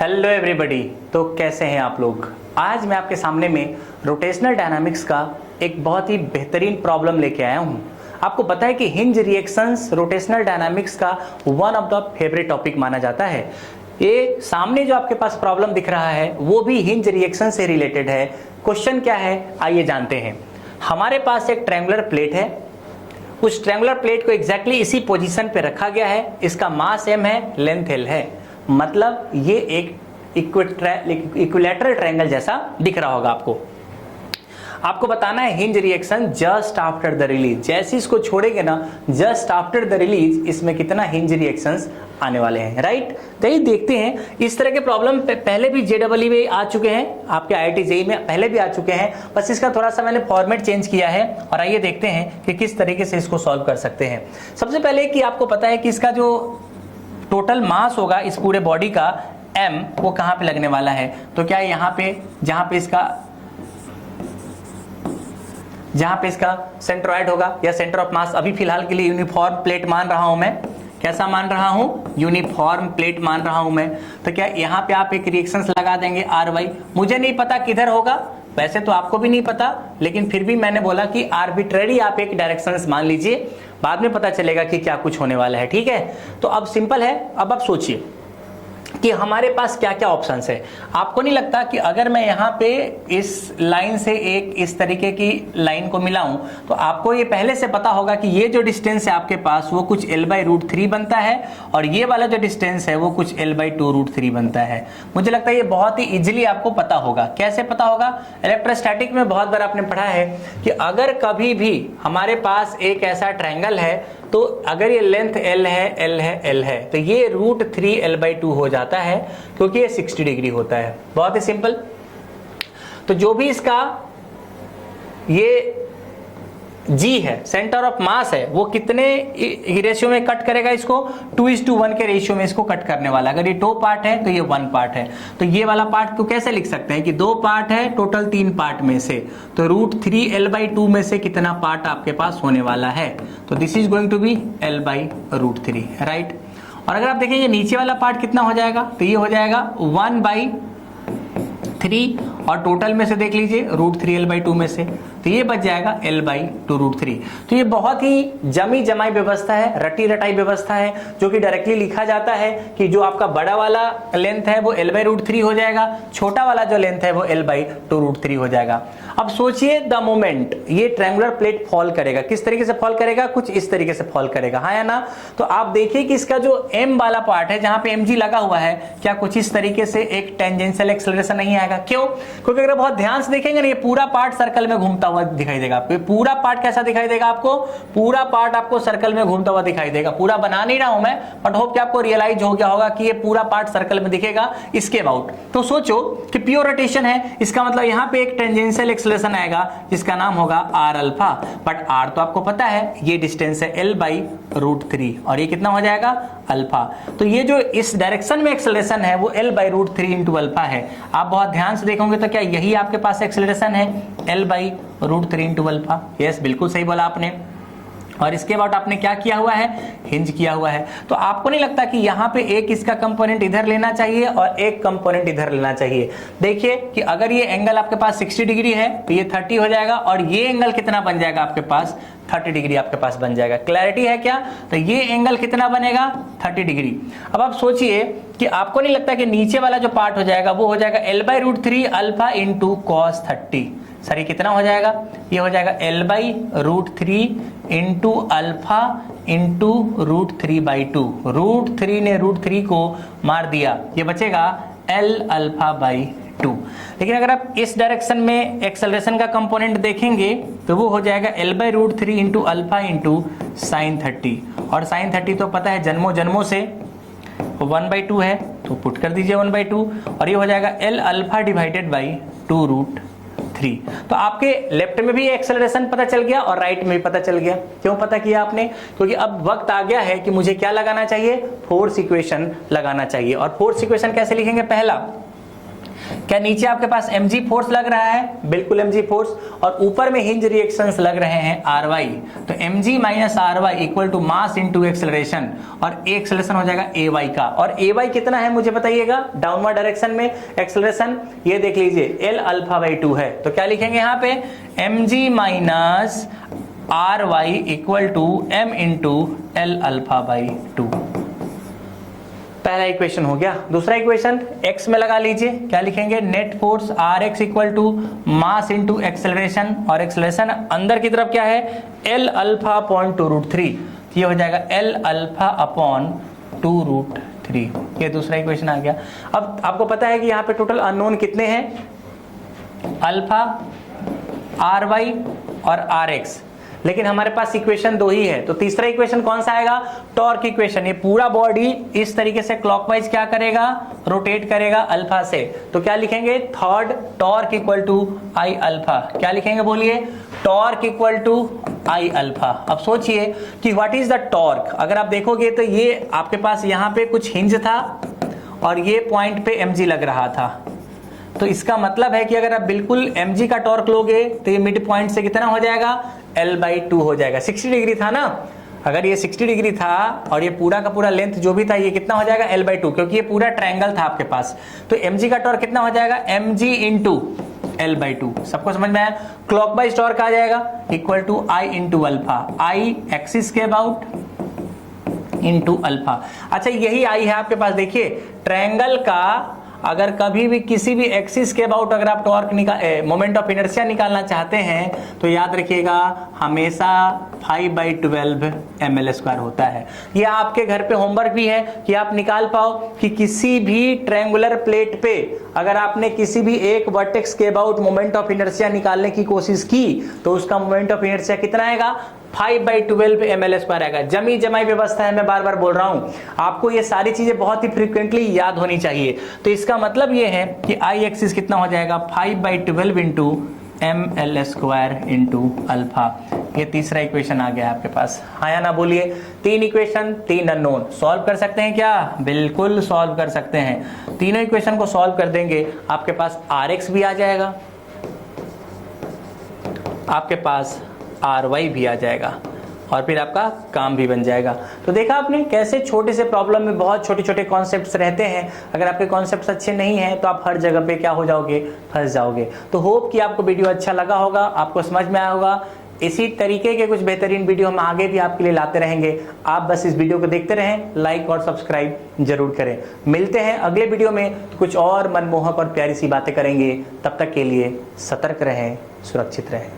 Hello everybody. तो कैसे हैं आप लोग। आज मैं आपके सामने में रोटेशनल डायनामिक्स का एक बहुत ही बेहतरीन प्रॉब्लम लेके आया हूं। आपको पता है कि हिंज रिएक्शंस रोटेशनल डायनामिक्स का one of the favourite topic माना जाता है। ये सामने जो आपके पास प्रॉब्लम दिख रहा है वो भी हिंज रिएक्शन से रिलेटेड है। क्वेश्चन क्या है आइए जानते हैं। हमारे पास एक ट्रायंगुलर प्लेट है, उस ट्रायंगुलर प्लेट को एग्जैक्टली इसी पोजीशन पे रखा गया है। इसका मास m है, लेंथ l है, मतलब ये एक इक्विलैटरल ट्रायंगल जैसा दिख रहा होगा आपको। आपको बताना है hinge reaction just after the release, जैसे इसको छोड़ेंगे ना जस्ट आफ्टर द रिलीज इसमें कितना हिंज रिएक्शंस आने वाले हैं, राइट। तो ये देखते हैं। इस तरह के प्रॉब्लम पहले भी JEE में आ चुके हैं, आपके IIT JEE में पहले भी आ चुके हैं, बस इसका थोड़ा सा मैंने फॉर्मेट चेंज किया है। और आइए देखते हैं कि किस तरीके से इसको सॉल्व कर सकते हैं। सबसे पहले कि आपको पता है कि इसका जो टोटल मास होगा इस पूरे बॉडी का m वो कहां पे लगने वाला है। तो क्या यहां पे जहां पे इसका सेंट्रोइड होगा या सेंटर ऑफ मास, अभी फिलहाल के लिए यूनिफॉर्म प्लेट मान रहा हूं मैं। कैसा मान रहा हूं? यूनिफॉर्म प्लेट मान रहा हूं मैं। तो क्या यहां पे आप एक रिएक्शंस लगा देंगे RY। मुझे नहीं पता किधर होगा, वैसे तो आपको भी नहीं पता, लेकिन फिर भी मैंने बोला कि आर्बिट्रेरी आप एक डायरेक्शंस मान लीजिए, बाद में पता चलेगा कि क्या कुछ होने वाला है, ठीक है। तो अब सिंपल है। अब आप सोचिए कि हमारे पास क्या क्या ऑप्शंस है। आपको नहीं लगता कि अगर मैं यहाँ पे इस लाइन से एक इस तरीके की लाइन को मिलाऊं तो आपको ये पहले से पता होगा कि ये जो डिस्टेंस है आपके पास वो कुछ l/√3 बनता है और ये वाला जो डिस्टेंस है वो कुछ l/2√3 बनता है। मुझे लगता है ये बहुत ही इजीली आपको पता होगा। कैसे पता होगा? इलेक्ट्रोस्टैटिक में बहुत बार आपने पढ़ा है कि अगर कभी भी हमारे पास एक ऐसा ट्रायंगल है तो अगर ये लेंथ L है तो ये √3 l/2 हो जाता है, क्योंकि ये 60 डिग्री होता है। बहुत ही सिंपल। तो जो भी इसका ये G है, सेंटर ऑफ मास है, वो कितने रेशियो में कट करेगा इसको? 2:1 के रेशियो में इसको कट करने वाला। अगर ये 2 पार्ट है तो ये 1 पार्ट है। तो ये वाला पार्ट को कैसे लिख सकते हैं कि 2 पार्ट है टोटल 3 पार्ट में से, तो √3 l/2 में से कितना पार्ट आपके पास होने वाला है? तो this is going to be l/√3, right. और अगर आप देखेंगे नीचे वाला पार्ट कितना हो जाएगा, तो ये हो जाएगा 1/3 और टोटल में से देख लीजिए √3 l/2 में से, तो ये बच जाएगा l/2√3। तो ये बहुत ही जमी जमाई व्यवस्था है, रटी रटाई व्यवस्था है, जो कि डायरेक्टली लिखा जाता है कि जो आपका बड़ा वाला लेंथ है वो l/√3 हो जाएगा, छोटा वाला जो लेंथ है वो l/2√3 हो जाएगा। अब सोचिए द मोमेंट ये ट्रायंगुलर प्लेट फॉल करेगा, किस तरीके से फॉल करेगा? कुछ इस तरीके से फॉल करेगा, हाँ या ना। तो आप देखिए कि इसका जो m वाला पार्ट है जहां पे mg लगा हुआ है, क्या कुछ इस तरीके से एक टेंजेंशियल एक्सेलरेशन नहीं आएगा? क्यों? क्योंकि अगर बहुत ध्यान से देखेंगे ना ये पूरा पार्ट सर्कल में घूमता हुआ दिखाई देगा आपको। पूरा पार्ट कैसा दिखाई देगा आपको? पूरा पार्ट आपको सर्कल में घूमता हुआ दिखाई देगा। पूरा बना नहीं रहा हूं मैं, बट होप कि आपको रियलाइज हो गया होगा कि ये पूरा पार्ट सर्कल में दिखेगा इसके अबाउट। तो सोचो कि प्योर रोटेशन है, इसका मतलब यहां पे एक टेंजेंशियल एक्सेलरेशन आएगा जिसका नाम होगा r∝। बट r तो आपको पता है ये डिस्टेंस है l/√3 और ये कितना हो जाएगा? अल्फा। तो ये जो इस डायरेक्शन में एक्सेलरेशन है वो l/√3 × अल्फा है। आप बहुत ध्यान से देखोगे तो क्या यही आपके पास एक्सेलरेशन है l/√3 × अल्फा? यस, बिल्कुल सही बोला आपने। और इसके बाद आपने क्या किया हुआ है? हिंज किया हुआ है। तो आपको नहीं लगता कि यहाँ पे एक इसका कंपोनेंट इधर लेना चाहिए और एक कंपोनेंट इधर लेना चाहिए? देखिए कि अगर ये एंगल आपके पास 60 डिग्री है तो ये 30 हो जाएगा और ये एंगल कितना बन जाएगा आपके पास? 30 डिग्री आपके पास बन जाएगा। क्लैरिटी है क्या? तो ये एंगल कितना बनेगा? 30 डिग्री। अब आप सोचिए कि आपको नहीं लगता कि नीचे वाला जो पार्ट हो जाएगा वो हो जाएगा l/√3 अल्फा × cos 30। सर ये कितना हो जाएगा? ये हो जाएगा l/√3 × अल्फा × √3/2। √3 ने √3 को मार दिया, ये बचेगा l∝/2। लेकिन अगर आप इस डायरेक्शन में एक्सेलरेशन का कंपोनेंट देखेंगे तो वो हो जाएगा l/√3 × अल्फा × sin 30। और sin 30 तो पता है जन्मों जन्मों से 1/2 है, तो पुट कर दीजिए 1/2 और ये हो जाएगा l∝/2√3। तो आपके लेफ्ट में भी एक्सेलरेशन पता चल गया और राइट में भी पता चल गया। क्यों पता किया आपने? क्योंकि अब वक्त आ गया है कि मुझे क्या लगाना चाहिए? फोर्स इक्वेशन लगाना चाहिए। और फोर्स इक्वेशन कैसे लिखेंगे? पहला क्या नीचे आपके पास mg फोर्स लग रहा है? बिल्कुल mg फोर्स, और ऊपर में हिंज रिएक्शंस लग रहे हैं ry। तो mg minus ry equal to mass into acceleration, और एक्सेलरेशन हो जाएगा ay का। और ay कितना है मुझे बताइएगा डाउनवर्ड डायरेक्शन में एक्सेलरेशन? ये देख लीजिए l अल्फा बाई 2 है। तो क्या लिखेंगे यहाँ पे? mg minus ry equal to m into l alpha by 2। पहला इक्वेशन हो गया। दूसरा इक्वेशन x में लगा लीजिए, क्या लिखेंगे? Net force Rx equal to mass into acceleration, और एक्सेलरेशन अंदर की तरफ क्या है? L alpha upon 2√3। ये हो जाएगा L अल्फा अपॉन 2√3। ये दूसरा इक्वेशन आ गया। अब आपको पता है कि यहाँ पे टोटल अननोन कितने हैं? अल्फा, ry और Rx, लेकिन हमारे पास इक्वेशन 2 ही है। तो तीसरा इक्वेशन कौन सा आएगा? Torque equation. ये पूरा बॉडी इस तरीके से क्लॉकवाइज क्या करेगा? रोटेट करेगा अल्फा से। तो क्या लिखेंगे? Third torque equal to I alpha. क्या लिखेंगे बोलिए? Torque equal to I alpha. अब सोचिए कि व्हाट इज द टॉर्क। अगर आप देखोगे तो ये आपके पास यहाँ पे कुछ हिंज था और ये पॉइंट पे mg लग रहा था। तो इसका मतलब है कि अगर आप बिल्कुल mg का टॉर्क लोगे तो ये मिड पॉइंट से कितना हो जाएगा? L/2 हो जाएगा। 60 डिग्री था ना, अगर ये 60 डिग्री था और ये पूरा का पूरा लेंथ जो भी था ये कितना हो जाएगा? L/2, क्योंकि ये पूरा ट्रायंगल था आपके पास। तो mg का टॉर्क कितना हो जाएगा? mg into L/2। सबको समझ में आया? क्लॉकवाइज टॉर्क आ जाएगा equal to I into alpha, I axis के अबाउट इंटू अल्फा। अच्छा यही I है आपके पास। देखिए ट्रायंगल का अगर कभी भी किसी भी एक्सिस के अबाउट अगर आप टॉर्क मोमेंट ऑफ इनर्शिया निकालना चाहते हैं तो याद रखिएगा हमेशा 5/12 ml² होता है। ये आपके घर पे होमवर्क भी है कि आप निकाल पाओ कि किसी भी ट्रायंगुलर प्लेट पे अगर आपने किसी भी एक वर्टेक्स के अबाउट मोमेंट ऑफ इनर्शिया निकालने की कोशिश की तो उसका मोमेंट ऑफ इनर्शिया कितना आएगा? 5/12 ml² आएगा। जमी जमाई व्यवस्था है, मैं बार बार बोल रहा हूं आपको। ये सारी चीजें बहुत ही फ्रीक्वेंटली याद होनी चाहिए। तो इसका मतलब ये है कि आई एक्सिस कितना हो जाएगा? 5/12 इंटू ml² इंटू अल्फा। ये तीसरा इक्वेशन आ गया आपके पास। हाँ या ना बोलिए? 3 इक्वेशन 3 अननोन। सॉल्व कर सकते हैं क्या? बिल्कुल सॉल्व कर सकते हैं। तीनों इक्वेशन को सॉल्व कर देंगे, आपके पास Rx भी आ जाएगा, आपके पास Ry भी आ जाएगा, और फिर आपका काम भी बन जाएगा। तो देखा आपने कैसे छोटे से प्रॉब्लम में बहुत छोटे छोटे कॉन्सेप्ट्स रहते हैं। अगर आपके कॉन्सेप्ट्स अच्छे नहीं हैं तो आप हर जगह पे क्या हो जाओगे? फंस जाओगे। तो होप कि आपको वीडियो अच्छा लगा होगा, आपको समझ में आया होगा। इसी तरीके के कुछ बेहतरीन वीडियो हम आगे भी आपके लिए लाते रहेंगे। आप बस इस वीडियो को देखते रहें, लाइक और सब्सक्राइब जरूर करें। मिलते हैं अगले वीडियो में, कुछ और मनमोहक और प्यारी सी बातें करेंगे। तब तक के लिए सतर्क रहें, सुरक्षित रहें।